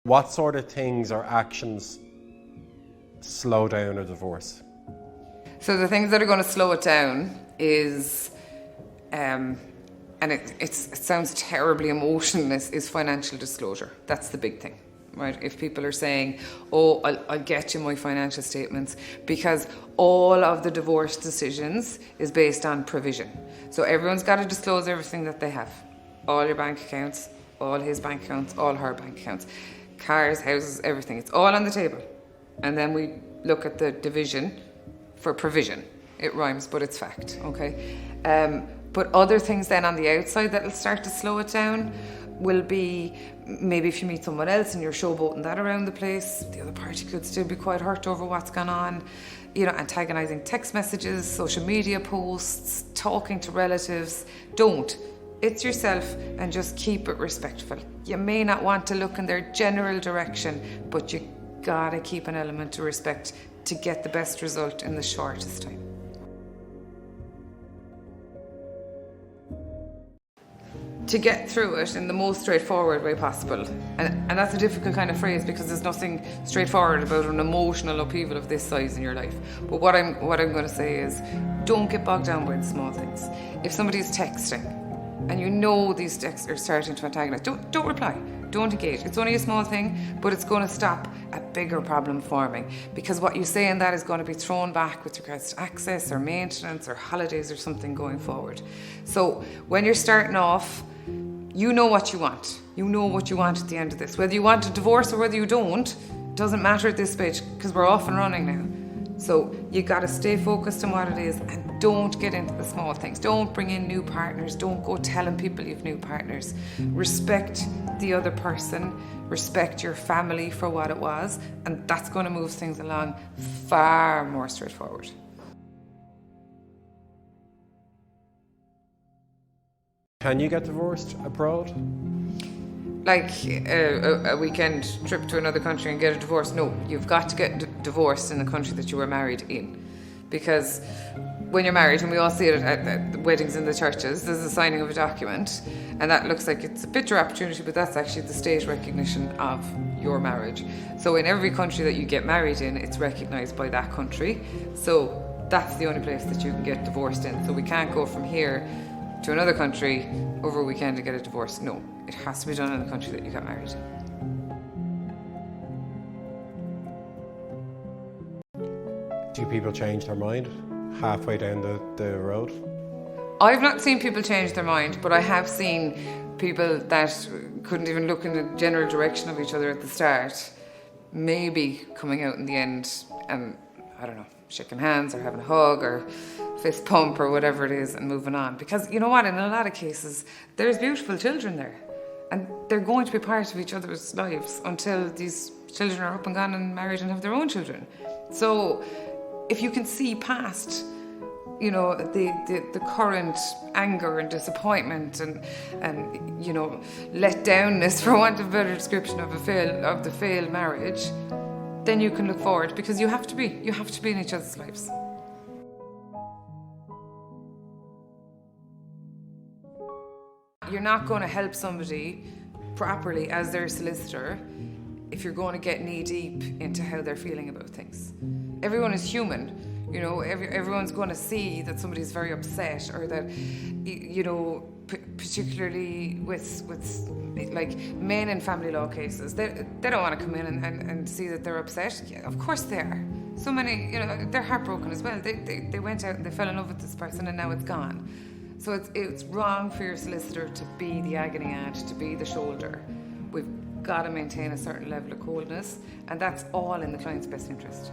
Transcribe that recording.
What sort of things or actions slow down a divorce? So the things that are going to slow it down is, and it sounds terribly emotionless, is financial disclosure. That's the big thing, right? If people are saying, oh, I'll get you my financial statements, because all of the divorce decisions is based on provision. So everyone's got to disclose everything that they have. All your bank accounts, all his bank accounts, all her bank accounts, cars, houses, everything. It's all on the table. And then we look at the division for provision. It rhymes, but it's fact, okay? But other things then on the outside that'll start to slow it down will be maybe if you meet someone else and you're showboating that around the place, the other party could still be quite hurt over what's gone on. You know, antagonising text messages, social media posts, talking to relatives. Don't. It's yourself and just keep it respectful. You may not want to look in their general direction, but you gotta keep an element of respect to get the best result in the shortest time. To get through it in the most straightforward way possible. And that's a difficult kind of phrase because there's nothing straightforward about an emotional upheaval of this size in your life. But what I'm going to say is, don't get bogged down by the small things. If somebody's texting and you know these texts are starting to antagonize, don't reply. Don't engage. It's only a small thing, but it's going to stop a bigger problem forming, because what you say in that is going to be thrown back with regards to access or maintenance or holidays or something going forward. So when you're starting off, you know what you want. You know what you want at the end of this. Whether you want a divorce or whether you don't, doesn't matter at this stage because we're off and running now. So you got to stay focused on what it is and don't get into the small things. Don't bring in new partners. Don't go telling people you've new partners. Respect the other person. Respect your family for what it was, and that's going to move things along far more straightforward. Can you get divorced abroad? Like a weekend trip to another country and get a divorce? No, you've got to get divorced in the country that you were married in. Because when you're married, and we all see it at the weddings in the churches, there's a signing of a document, and that looks like it's a picture opportunity, but that's actually the state recognition of your marriage. So in every country that you get married in, it's recognised by that country. So that's the only place that you can get divorced in. So we can't go from here to another country over a weekend to get a divorce. No, it has to be done in the country that you got married in. Do people change their mind halfway down the road? I've not seen people change their mind, but I have seen people that couldn't even look in the general direction of each other at the start, maybe coming out in the end and, I don't know, shaking hands or having a hug or fist pump or whatever it is and moving on. Because you know what, in a lot of cases, there's beautiful children there and they're going to be part of each other's lives until these children are up and gone and married and have their own children. So if you can see past, you know, the current anger and disappointment and you know, let downness, for want of a better description of the failed marriage, then you can look forward, because you have to be in each other's lives. You're not going to help somebody properly as their solicitor if you're going to get knee deep into how they're feeling about things. Everyone is human, you know. Everyone's going to see that somebody's very upset, or that, you know, particularly with like men in family law cases, they don't want to come in and see that they're upset. Yeah, of course they are. So many, you know, they're heartbroken as well. They went out and they fell in love with this person and now it's gone. So it's wrong for your solicitor to be the agony aunt, to be the shoulder. We've got to maintain a certain level of coldness, and that's all in the client's best interest.